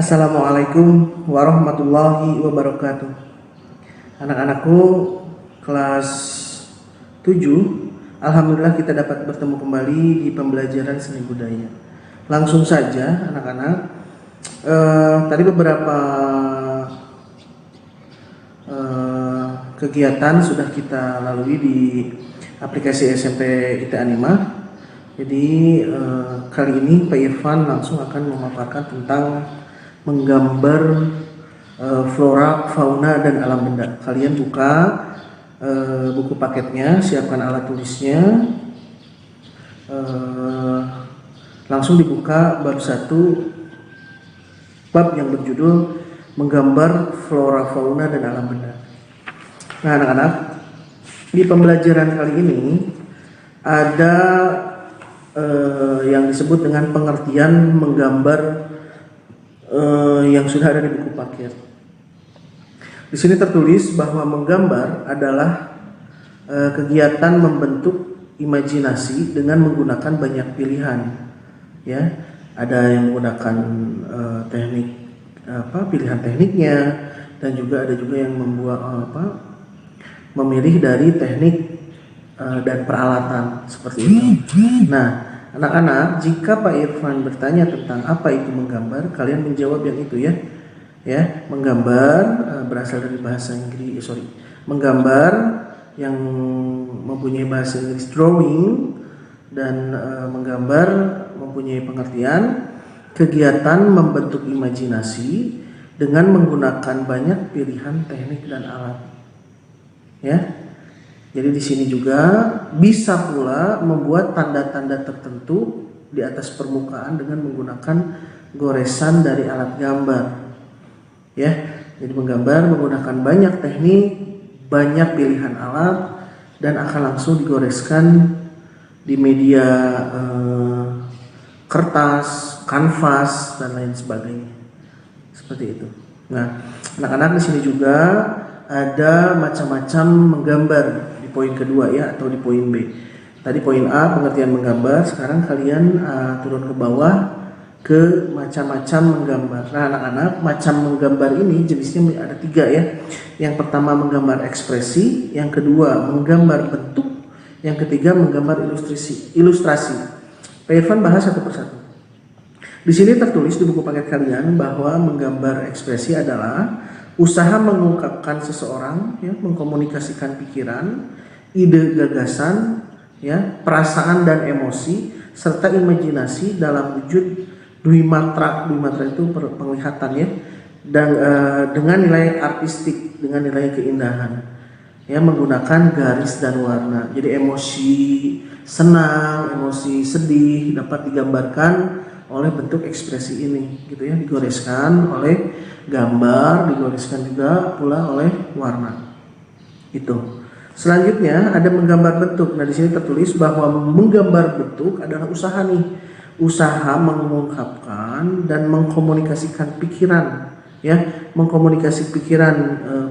Assalamualaikum warahmatullahi wabarakatuh. Anak-anakku kelas 7, alhamdulillah kita dapat bertemu kembali di pembelajaran seni budaya. Langsung saja anak-anak, tadi beberapa kegiatan sudah kita lalui di aplikasi SMP IT Anima. Jadi kali ini Pak Irfan langsung akan memaparkan tentang menggambar flora, fauna, dan alam benda. Kalian buka buku paketnya, siapkan alat tulisnya, langsung dibuka bab 1, bab yang berjudul menggambar flora, fauna, dan alam benda. Nah anak-anak, di pembelajaran kali ini ada yang disebut dengan pengertian menggambar yang sudah ada di buku paket. Di sini tertulis bahwa menggambar adalah kegiatan membentuk imajinasi dengan menggunakan banyak pilihan. Ya, ada yang menggunakan teknik pilihan tekniknya, dan juga ada juga yang membuat memilih dari teknik dan peralatan seperti itu. Nah, anak-anak, jika Pak Irfan bertanya tentang apa itu menggambar, kalian menjawab yang itu ya. Ya, menggambar berasal dari bahasa Inggris, menggambar yang mempunyai bahasa Inggris drawing, dan menggambar mempunyai pengertian kegiatan membentuk imajinasi dengan menggunakan banyak pilihan teknik dan alat. Ya. Jadi di sini juga bisa pula membuat tanda-tanda tertentu di atas permukaan dengan menggunakan goresan dari alat gambar. Ya, jadi menggambar menggunakan banyak teknik, banyak pilihan alat, dan akan langsung digoreskan di media kertas, kanvas, dan lain sebagainya. Seperti itu. Nah, anak-anak di sini juga ada macam-macam menggambar di poin kedua ya, atau di poin B. Tadi poin A pengertian menggambar, sekarang kalian turun ke bawah ke macam-macam menggambar. Nah anak-anak, macam menggambar ini jenisnya ada 3 ya. Yang pertama menggambar ekspresi, yang kedua menggambar bentuk, yang ketiga menggambar ilustrasi. Pak Irfan bahas satu persatu. Di sini tertulis di buku paket kalian bahwa menggambar ekspresi adalah usaha mengungkapkan seseorang, ya, mengkomunikasikan pikiran, ide, gagasan, ya, perasaan dan emosi serta imajinasi dalam wujud dwimatra. Dwimatra itu penglihatan ya, dan dengan nilai artistik, dengan nilai keindahan, ya, menggunakan garis dan warna. Jadi emosi senang, emosi sedih dapat digambarkan oleh bentuk ekspresi ini, gitu ya, digoreskan oleh gambar, digoreskan juga pula oleh warna. Itu. Selanjutnya ada menggambar bentuk. Nah di sini tertulis bahwa menggambar bentuk adalah usaha nih, usaha mengungkapkan dan mengkomunikasikan pikiran, ya, mengkomunikasi pikiran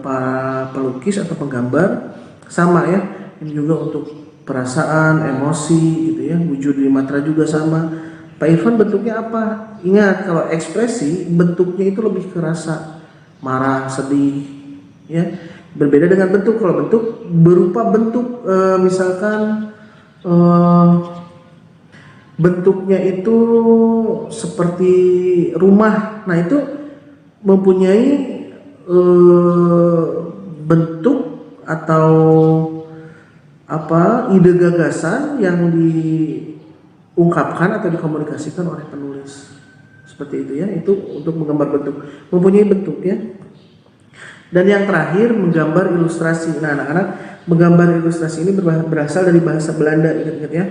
para pelukis atau penggambar, sama ya. Ini juga untuk perasaan, emosi, gitu ya. Wujud dimatra juga sama. Pak Irfan bentuknya apa? Ingat, kalau ekspresi bentuknya itu lebih ke rasa marah, sedih, ya. Berbeda dengan bentuk. Kalau bentuk berupa bentuk misalkan bentuknya itu seperti rumah. Nah itu mempunyai bentuk atau ide gagasan yang diungkapkan atau dikomunikasikan oleh penulis. Seperti itu ya, itu untuk menggambar bentuk, mempunyai bentuk ya. Dan yang terakhir menggambar ilustrasi. Nah anak-anak, menggambar ilustrasi ini berasal dari bahasa Belanda, ingat-ingat ya.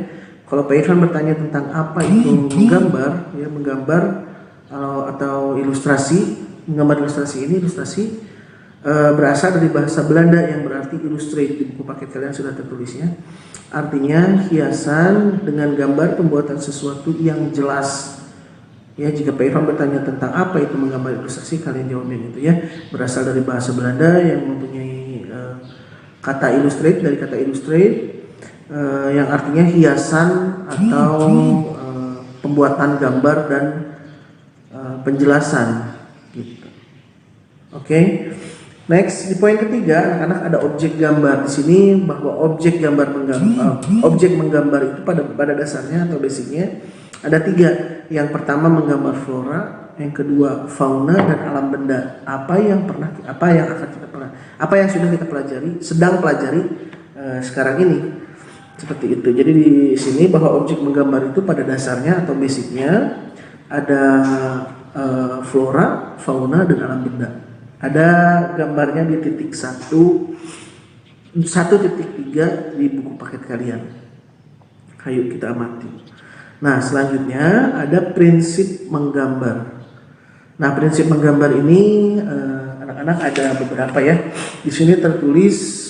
Kalau Pak Irfan bertanya tentang apa itu menggambar, ya, menggambar atau ilustrasi, menggambar ilustrasi ini, ilustrasi berasal dari bahasa Belanda yang berarti illustrate. Di buku paket kalian sudah tertulisnya. Artinya hiasan dengan gambar pembuatan sesuatu yang jelas. Ya, jika Pak Irfan bertanya tentang apa itu menggambar ilustrasi, kalian jawabnya itu ya. Berasal dari bahasa Belanda yang mempunyai kata illustrate, dari kata illustrate yang artinya hiasan atau pembuatan gambar dan penjelasan. gitu. Oke. Next, di poin ketiga, anak-anak ada objek gambar. Di sini bahwa objek menggambar itu pada dasarnya atau basicnya ada 3. Yang pertama menggambar flora, yang kedua fauna dan alam benda. Apa yang sudah kita sedang pelajari sekarang ini. Seperti itu. Jadi di sini bahwa objek menggambar itu pada dasarnya atau basicnya ada flora, fauna dan alam benda. Ada gambarnya di titik 1.3 di buku paket kalian. Ayo kita amati. Nah, selanjutnya ada prinsip menggambar. Nah, prinsip menggambar ini anak-anak ada beberapa ya. Di sini tertulis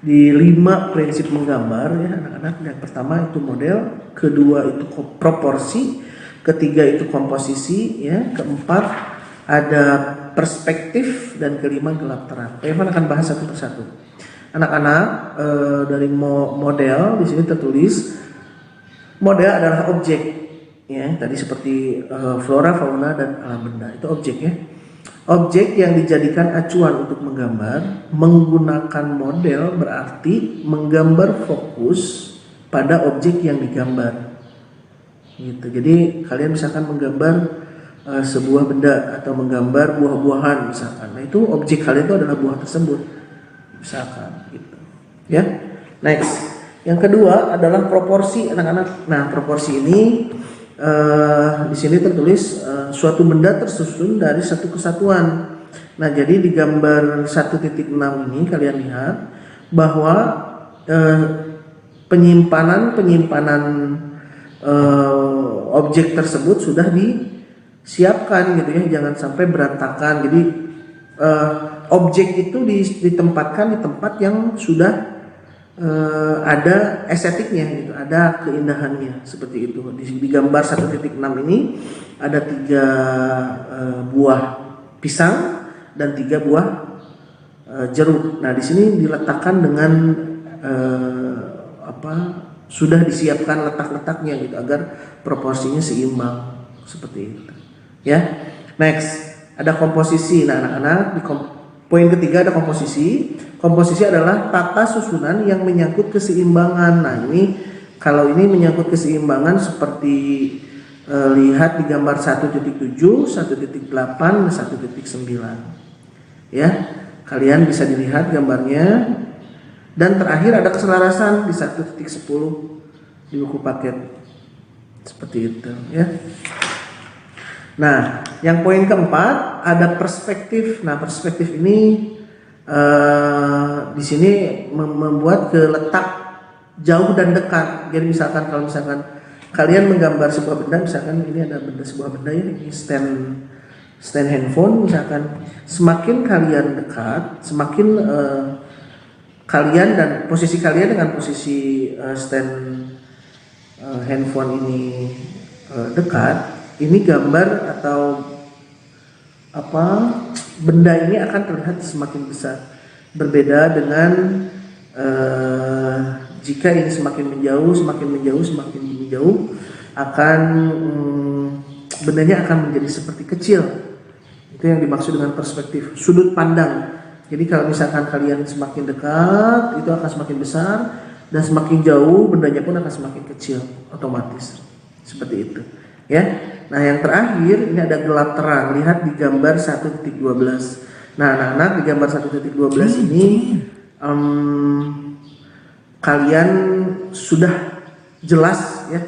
di 5 prinsip menggambar ya anak-anak. Yang pertama itu model, kedua itu proporsi, ketiga itu komposisi ya, keempat ada perspektif, dan kelima gelap terang. Pak Irfan akan bahas satu persatu. Anak-anak dari model di sini tertulis model adalah objek ya, tadi seperti flora, fauna dan alam benda itu objek ya. Objek yang dijadikan acuan untuk menggambar. Menggunakan model berarti menggambar fokus pada objek yang digambar gitu. Jadi kalian misalkan menggambar sebuah benda atau menggambar buah-buahan misalkan, nah itu objek kalian itu adalah buah tersebut misalkan gitu ya. Next, yang kedua adalah proporsi anak-anak. Nah, proporsi ini di sini tertulis suatu benda tersusun dari satu kesatuan. Nah, jadi di gambar 1.6 ini kalian lihat bahwa penyimpanan objek tersebut sudah disiapkan gitu ya, jangan sampai berantakan. Jadi objek itu ditempatkan di tempat yang sudah ada estetiknya gitu, ada keindahannya seperti itu. Di gambar 1.6 ini ada 3 buah pisang dan 3 buah jeruk. Nah, di sini diletakkan dengan sudah disiapkan letak-letaknya gitu agar proporsinya seimbang seperti itu. Ya. Next, ada komposisi. Nah, anak-anak di poin ketiga ada komposisi. Komposisi adalah tata susunan yang menyangkut keseimbangan. Nah, ini kalau ini menyangkut keseimbangan seperti lihat di gambar 1.7, 1.8, 1.9. Ya. Kalian bisa dilihat gambarnya. Dan terakhir ada keselarasan di 1.10 di buku paket. Seperti itu, ya. Nah, yang poin keempat ada perspektif. Nah, perspektif ini di sini membuat ke letak jauh dan dekat. Jadi misalkan kalau kalian menggambar sebuah benda, misalkan ini ada sebuah benda ya, ini stand handphone misalkan, semakin kalian dekat, semakin kalian dan posisi kalian dengan posisi stand handphone ini dekat, ini gambar atau benda ini akan terlihat semakin besar. Berbeda dengan jika ini semakin menjauh akan bendanya akan menjadi seperti kecil. Itu yang dimaksud dengan perspektif, sudut pandang. Jadi kalau misalkan kalian semakin dekat, itu akan semakin besar, dan semakin jauh bendanya pun akan semakin kecil otomatis. Seperti itu. Ya. Nah, yang terakhir ini ada gelap terang. Lihat di gambar 1.12. Nah, anak-anak di gambar 1.12 ini kalian sudah jelas ya,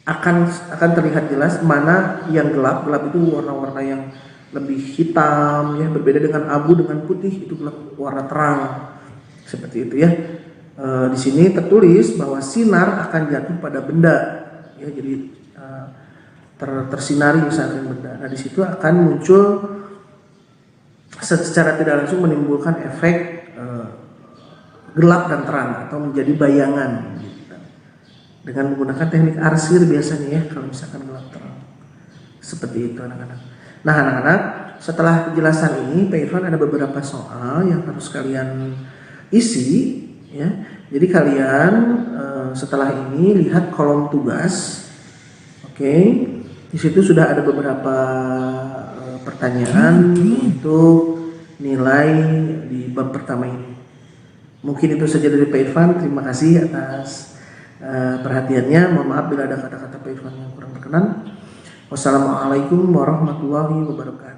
akan terlihat jelas mana yang gelap. Gelap itu warna-warna yang lebih hitam ya, berbeda dengan abu dengan putih, itu warna terang. Seperti itu ya. Di sini tertulis bahwa sinar akan jatuh pada benda ya, jadi tersinari misalnya benda. Nah, di situ akan muncul secara tidak langsung menimbulkan efek gelap dan terang atau menjadi bayangan gitu. Dengan menggunakan teknik arsir biasanya ya kalau misalkan gelap terang. Seperti itu anak-anak. Nah, anak-anak, setelah penjelasan ini Pak Irfan ada beberapa soal yang harus kalian isi ya. Jadi kalian setelah ini lihat kolom tugas. Oke. Di situ sudah ada beberapa pertanyaan untuk nilai di bab pertama ini. Mungkin itu saja dari Pak Irfan. Terima kasih atas perhatiannya. Mohon maaf bila ada kata-kata Pak Irfan yang kurang berkenan. Wassalamualaikum warahmatullahi wabarakatuh.